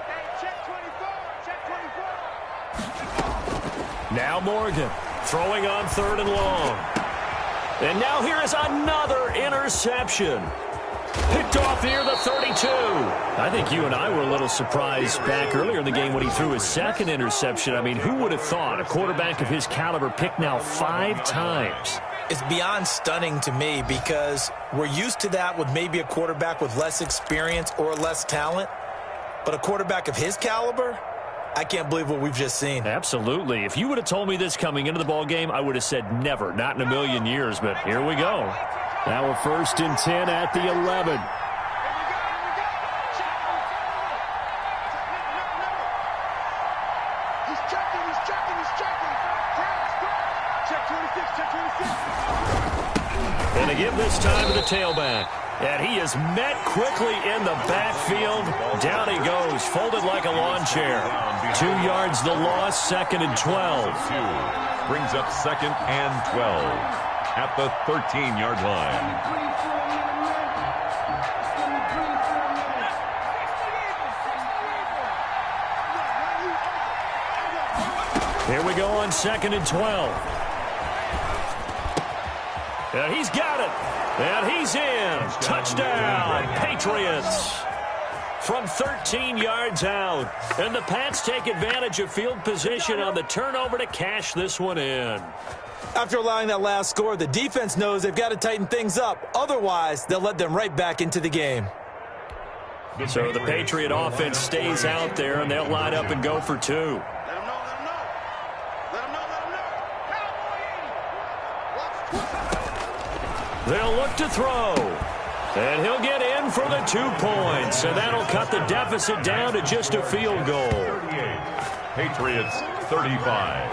Hey, check 24. Now Morgan throwing on 3rd and long. And now here is another interception. Picked off near the 32. I think you and I were a little surprised back earlier in the game when he threw his 2nd interception. I mean, who would have thought a quarterback of his caliber picked now 5 times? It's beyond stunning to me because we're used to that with maybe a quarterback with less experience or less talent. But a quarterback of his caliber, I can't believe what we've just seen. Absolutely. If you would have told me this coming into the ball game, I would have said never, not in a million years. But here we go. Now a 1st and 10 at the 11. And they give this time to the tailback. And he is met quickly in the backfield. Down he goes, folded like a lawn chair. 2 yards the loss, 2nd and 12. Brings up 2nd and 12 at the 13-yard line. Here we go on 2nd and 12. And he's got it. And he's in. Touchdown, Patriots. From 13 yards out. And the Pats take advantage of field position on the turnover to cash this one in. After allowing that last score, the defense knows they've got to tighten things up. Otherwise, they'll let them right back into the game. So the Patriot offense stays out there, and they'll line up and go for 2. They'll look to throw. And he'll get in for the 2 points. And that'll cut the deficit down to just a field goal. 38. Patriots 35.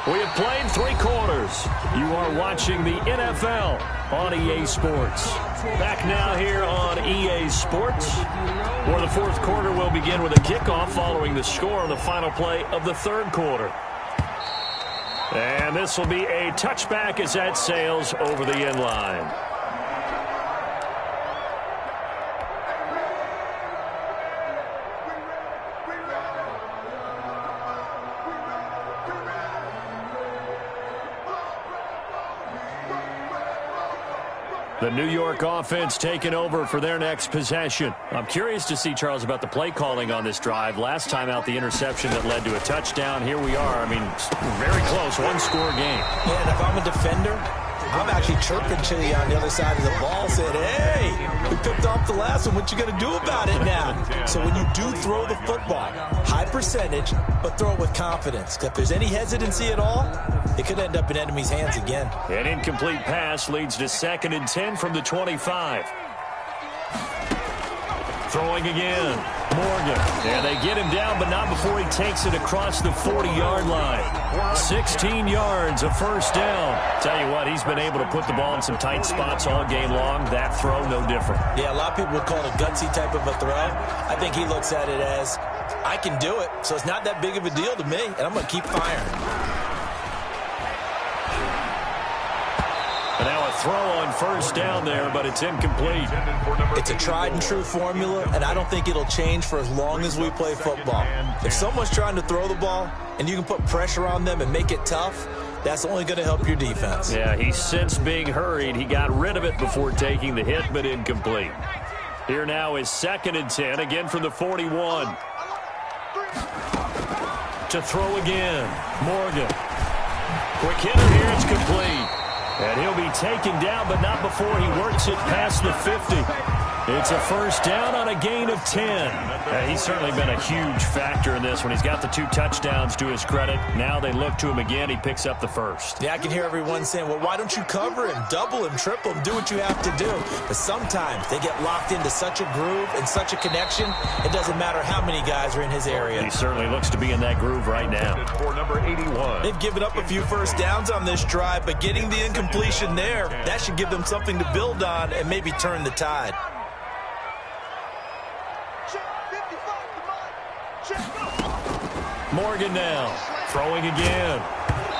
We have played 3 quarters. You are watching the NFL on EA Sports. Back now here on EA Sports, where the 4th quarter will begin with a kickoff following the score on the final play of the 3rd quarter. And this will be a touchback as that sails over the end line. The New York offense taking over for their next possession. I'm curious to see, Charles, about the play calling on this drive. Last time out, the interception that led to a touchdown. Here we are. I mean, very close, 1-score game. Yeah, and if I'm a defender, I'm actually chirping Chile on the other side of the ball, saying, hey, we picked off the last one. What you going to do about it now? So when you do throw the football, high percentage, but throw it with confidence. If there's any hesitancy at all, it could end up in enemy's hands again. An incomplete pass leads to 2nd and 10 from the 25. Throwing again. Morgan. And they get him down, but not before he takes it across the 40-yard line. 16 yards, a first down. Tell you what, he's been able to put the ball in some tight spots all game long. That throw, no different. Yeah, a lot of people would call it a gutsy type of a throw. I think he looks at it as, I can do it, so it's not that big of a deal to me, and I'm going to keep firing. And now a throw on first down there, but it's incomplete. It's a tried and true formula, and I don't think it'll change for as long as we play football. If someone's trying to throw the ball and you can put pressure on them and make it tough, that's only going to help your defense. Yeah, he sensed being hurried. He got rid of it before taking the hit, but incomplete. Here now is 2nd and 10, again from the 41. To throw again. Morgan. Quick hitter here, it's complete. And he'll be taken down, but not before he works it past the 50. It's a first down on a gain of 10. He's certainly been a huge factor in this one. He's got the 2 touchdowns to his credit. Now they look to him again. He picks up the first. Yeah, I can hear everyone saying, well, why don't you cover him, double him, triple him, do what you have to do. But sometimes they get locked into such a groove and such a connection, it doesn't matter how many guys are in his area. He certainly looks to be in that groove right now. For number 81. They've given up a few first downs on this drive, but getting the incompletion there, that should give them something to build on and maybe turn the tide. Morgan now, throwing again.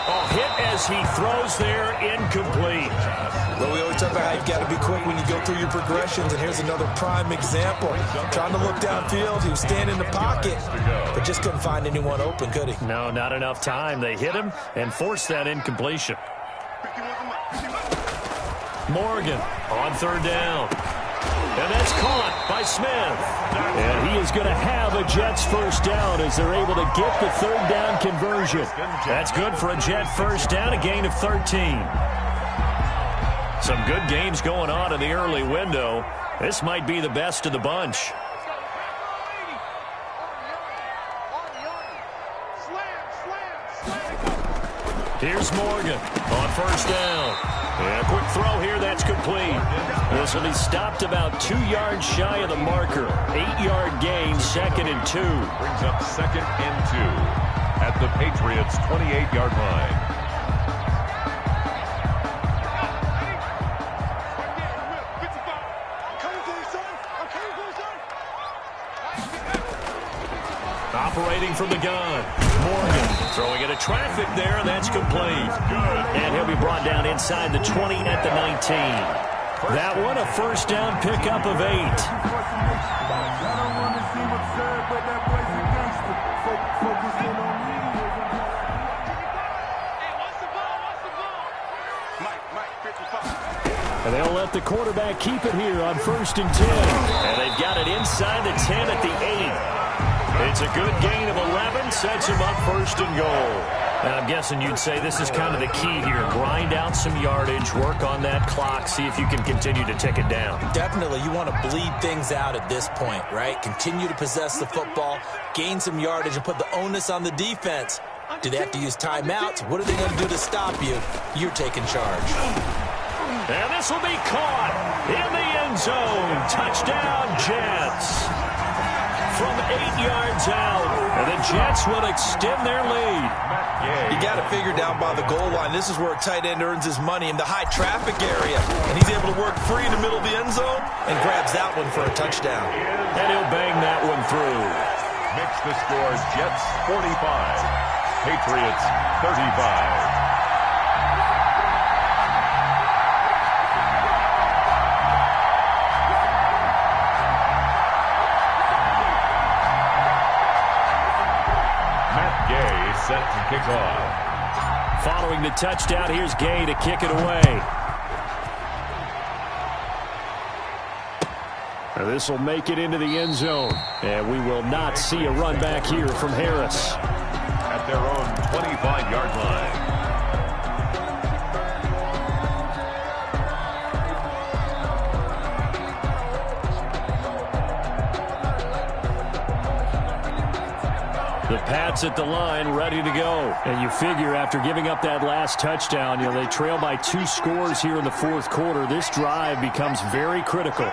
Oh, hit as he throws there, incomplete. Well, we always talk about how you've got to be quick when you go through your progressions, and here's another prime example. Trying to look downfield, he was standing in the pocket, but just couldn't find anyone open, could he? No, not enough time. They hit him and forced that incompletion. Morgan on 3rd down. And that's caught by Smith. And he is going to have a Jets first down as they're able to get the 3rd down conversion. That's good for a Jet first down, a gain of 13. Some good games going on in the early window. This might be the best of the bunch. Here's Morgan on first down. And a quick throw here, that's complete. This will be stopped about 2 yards shy of the marker. 8-yard gain, 2nd and 2. Brings up 2nd and 2 at the Patriots' 28-yard line. from the gun. Morgan throwing into traffic there, and that's complete. And he'll be brought down inside the 20 at the 19. That one, a first down pickup of 8. And they'll let the quarterback keep it here on 1st and 10. And they've got it inside the 10 at the 8. It's a good gain of 11, sets him up 1st and goal. And I'm guessing you'd say this is kind of the key here. Grind out some yardage, work on that clock, see if you can continue to tick it down. Definitely, you want to bleed things out at this point, right? Continue to possess the football, gain some yardage, and put the onus on the defense. Do they have to use timeouts? What are they going to do to stop you? You're taking charge. And this will be caught in the end zone. Touchdown, Jets. From 8 yards out. And the Jets will extend their lead. You got to figure down by the goal line. This is where a tight end earns his money in the high traffic area. And he's able to work free in the middle of the end zone and grabs that one for a touchdown. And he'll bang that one through. Makes the score Jets 45, Patriots 35. Set to kick off. Following the touchdown, here's Gay to kick it away. This will make it into the end zone. And we will not see a run back here from Harris. At their own 25-yard line. The Pats at the line, ready to go. And you figure after giving up that last touchdown, they trail by 2 scores here in the 4th quarter. This drive becomes very critical.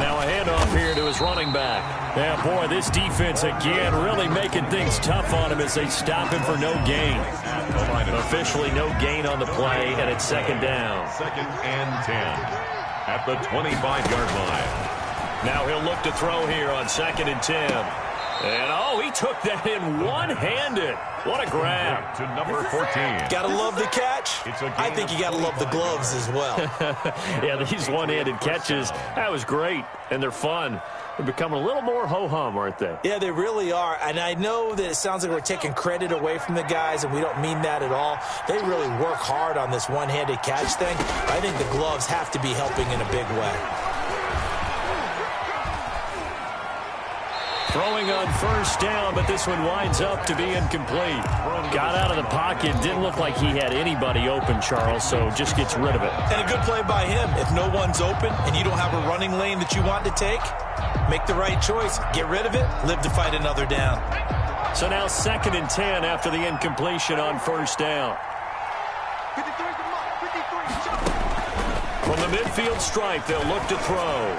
Now a handoff here to his running back. Yeah, boy, this defense again really making things tough on him as they stop him for no gain. Officially no gain on the play, and it's 2nd down. 2nd and 10 at the 25-yard line. Now he'll look to throw here on 2nd and 10. And, oh, he took that in one-handed. What a grab. To number 14. Got to love the catch. I think you got to love the gloves as well. Yeah, these one-handed catches, that was great, and they're fun. They're becoming a little more ho-hum, aren't they? Yeah, they really are. And I know that it sounds like we're taking credit away from the guys, and we don't mean that at all. They really work hard on this one-handed catch thing. I think the gloves have to be helping in a big way. Throwing on 1st down, but this one winds up to be incomplete. Got out of the pocket. Didn't look like he had anybody open, Charles, so just gets rid of it. And a good play by him. If no one's open and you don't have a running lane that you want to take, make the right choice. Get rid of it. Live to fight another down. So now 2nd and 10 after the incompletion on 1st down. From the midfield stripe, they'll look to throw.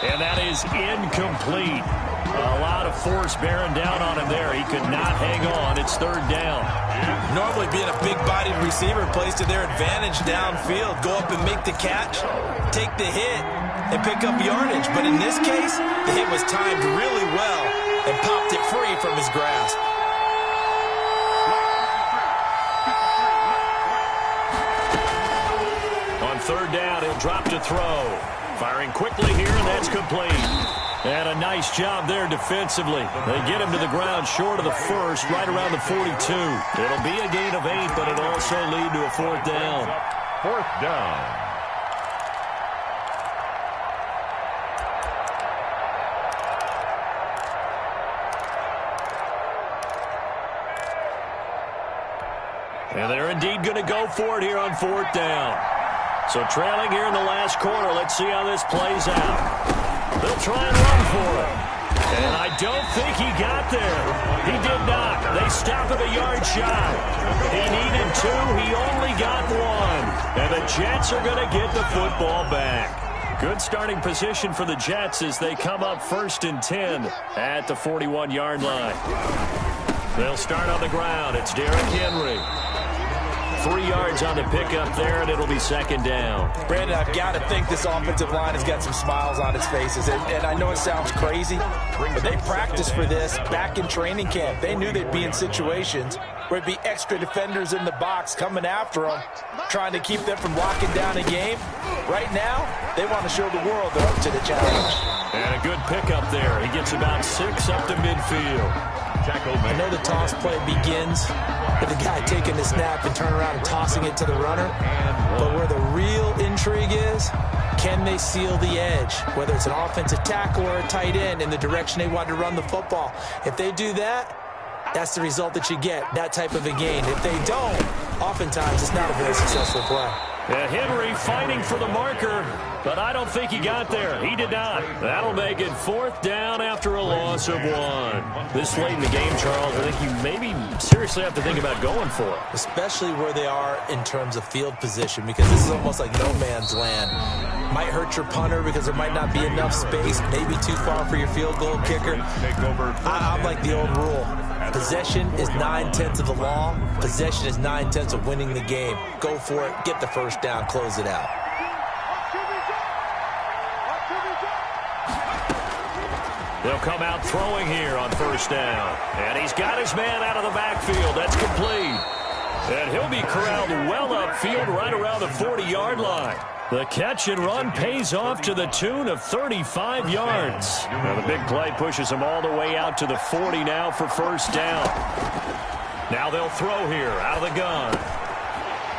And that is incomplete. A lot of force bearing down on him there. He could not hang on. It's 3rd down. Normally being a big-bodied receiver plays to their advantage downfield. Go up and make the catch, take the hit, and pick up yardage. But in this case, the hit was timed really well and popped it free from his grasp. On 3rd down, he'll drop to throw. Firing quickly here, and that's complete. And a nice job there defensively. They get him to the ground short of the 1st, right around the 42. It'll be a gain of 8, but it'll also lead to a 4th down. 4th down. And they're indeed going to go for it here on 4th down. So trailing here in the last quarter. Let's see how this plays out. They'll try and run for it. And I don't think he got there. He did not. They stop him a yard shy. He needed 2. He only got 1. And the Jets are going to get the football back. Good starting position for the Jets as they come up 1st and 10 at the 41-yard line. They'll start on the ground. It's Derrick Henry. 3 yards on the pickup there, and it'll be second down. Brandon, I've got to think this offensive line has got some smiles on its faces. And I know it sounds crazy, but they practiced for this back in training camp. They knew they'd be in situations where it'd be extra defenders in the box coming after them, trying to keep them from locking down a game. Right now, they want to show the world they're up to the challenge. And a good pickup there. He gets about 6 up to midfield. I know the toss play begins with the guy taking the snap and turning around and tossing it to the runner. But where the real intrigue is, can they seal the edge? Whether it's an offensive tackle or a tight end in the direction they want to run the football. If they do that, that's the result that you get, that type of a gain. If they don't, oftentimes it's not a very successful play. And Henry fighting for the marker, but I don't think he got there. He did not. That'll make it 4th down after a loss of 1. This late in the game, Charles, I think you maybe seriously have to think about going for it. Especially where they are in terms of field position, because this is almost like no man's land. Might hurt your punter because there might not be enough space, maybe too far for your field goal kicker. I'm like the old rule. Possession is 9/10 of the law. Possession is 9/10 of winning the game. Go for it. Get the first down. Close it out. They'll come out throwing here on 1st down. And he's got his man out of the backfield. That's complete. And he'll be corralled well upfield right around the 40-yard line. The catch and run pays off to the tune of 35 yards. Now the big play pushes him all the way out to the 40 now for 1st down. Now they'll throw here out of the gun.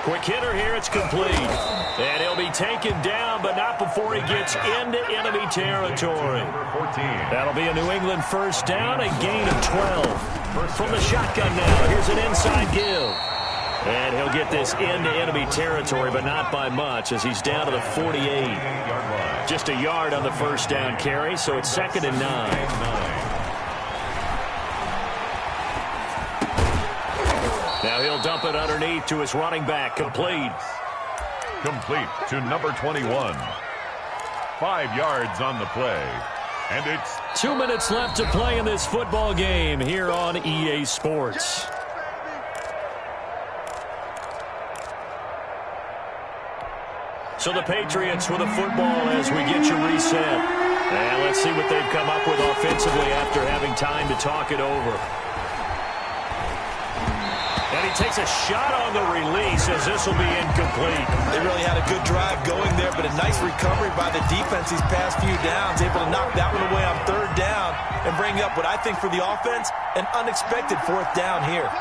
Quick hitter here, it's complete. And he'll be taken down, but not before he gets into enemy territory. That'll be a New England 1st down, a gain of 12. From the shotgun now, here's an inside give. And he'll get this into enemy territory, but not by much, as he's down to the 48. Just a yard on the 1st down carry, so it's 2nd and 9. Now he'll dump it underneath to his running back. Complete. Complete to number 21. 5 yards on the play. And it's 2 minutes left to play in this football game here on EA Sports. So the Patriots with a football as we get you reset. And let's see what they've come up with offensively after having time to talk it over. And he takes a shot on the release as this will be incomplete. They really had a good drive going there, but a nice recovery by the defense these past few downs, able to knock that one away on 3rd down and bring up what I think for the offense, an unexpected 4th down here.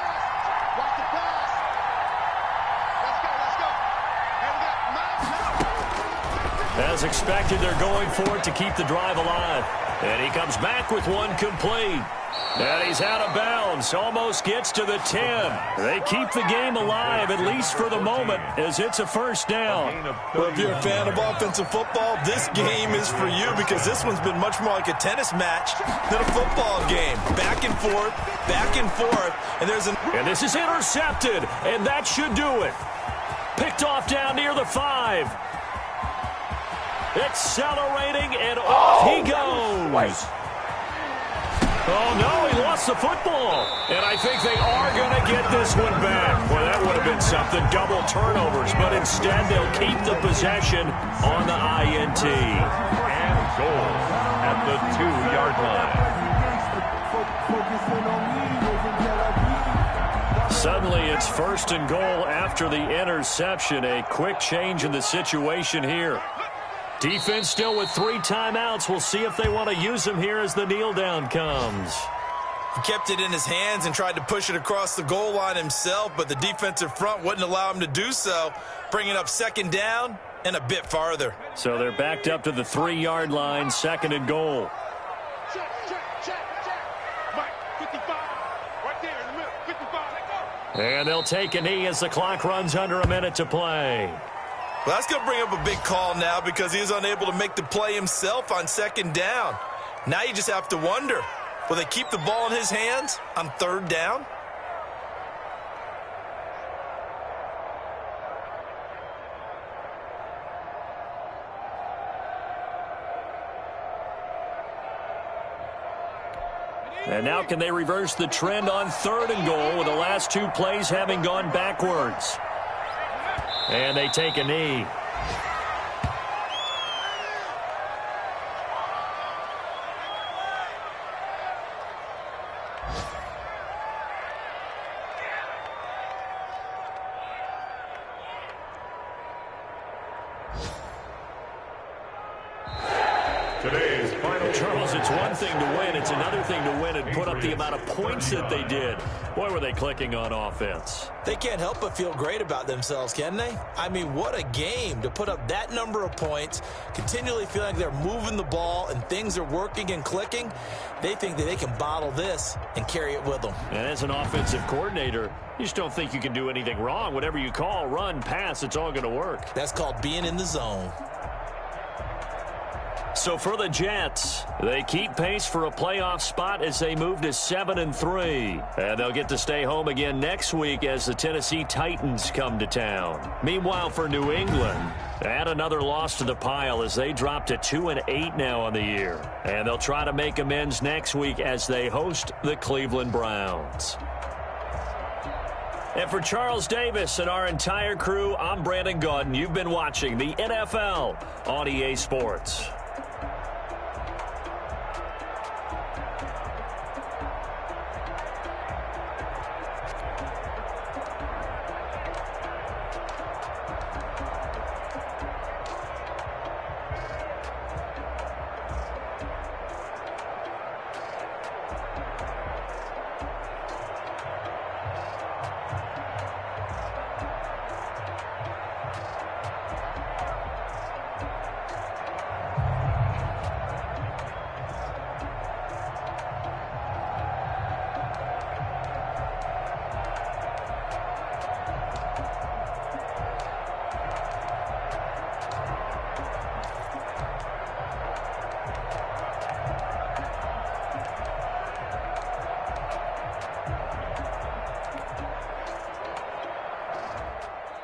As expected, they're going for it to keep the drive alive. And he comes back with one complete. And he's out of bounds. Almost gets to the 10. They keep the game alive, at least for the moment, as it's a 1st down. Well, if you're a fan of offensive football, this game is for you, because this one's been much more like a tennis match than a football game. Back and forth, and this is intercepted, and that should do it. Picked off down near the 5. Accelerating, and off he goes. Oh, no, he lost the football. And I think they are going to get this one back. Well, that would have been something, double turnovers. But instead, they'll keep the possession on the INT. And goal at the 2-yard line. Suddenly, it's 1st and goal after the interception. A quick change in the situation here. Defense still with 3 timeouts. We'll see if they want to use them here as the kneel down comes. He kept it in his hands and tried to push it across the goal line himself, but the defensive front wouldn't allow him to do so, bringing up 2nd down and a bit farther. So they're backed up to the 3-yard line, 2nd and goal. Check. Mike, 55. Right there in the middle. 55. Let go. And they'll take a knee as the clock runs under a minute to play. Well, that's going to bring up a big call now, because he was unable to make the play himself on 2nd down. Now you just have to wonder, will they keep the ball in his hands on 3rd down? And now can they reverse the trend on 3rd and goal with the last 2 plays having gone backwards? And they take a knee. Today's final. Charles, it's one thing to win. It's another thing to win and put up the amount of points that they did. Boy, were they clicking on offense. They can't help but feel great about themselves, can they? I mean, what a game to put up that number of points, continually feel like they're moving the ball and things are working and clicking. They think that they can bottle this and carry it with them. And as an offensive coordinator, you just don't think you can do anything wrong. Whatever you call, run, pass, it's all going to work. That's called being in the zone. So for the Jets, they keep pace for a playoff spot as they move to 7-3. And they'll get to stay home again next week as the Tennessee Titans come to town. Meanwhile, for New England, add another loss to the pile as they drop to 2-8 now on the year. And they'll try to make amends next week as they host the Cleveland Browns. And for Charles Davis and our entire crew, I'm Brandon Gaudin. You've been watching the NFL on EA Sports.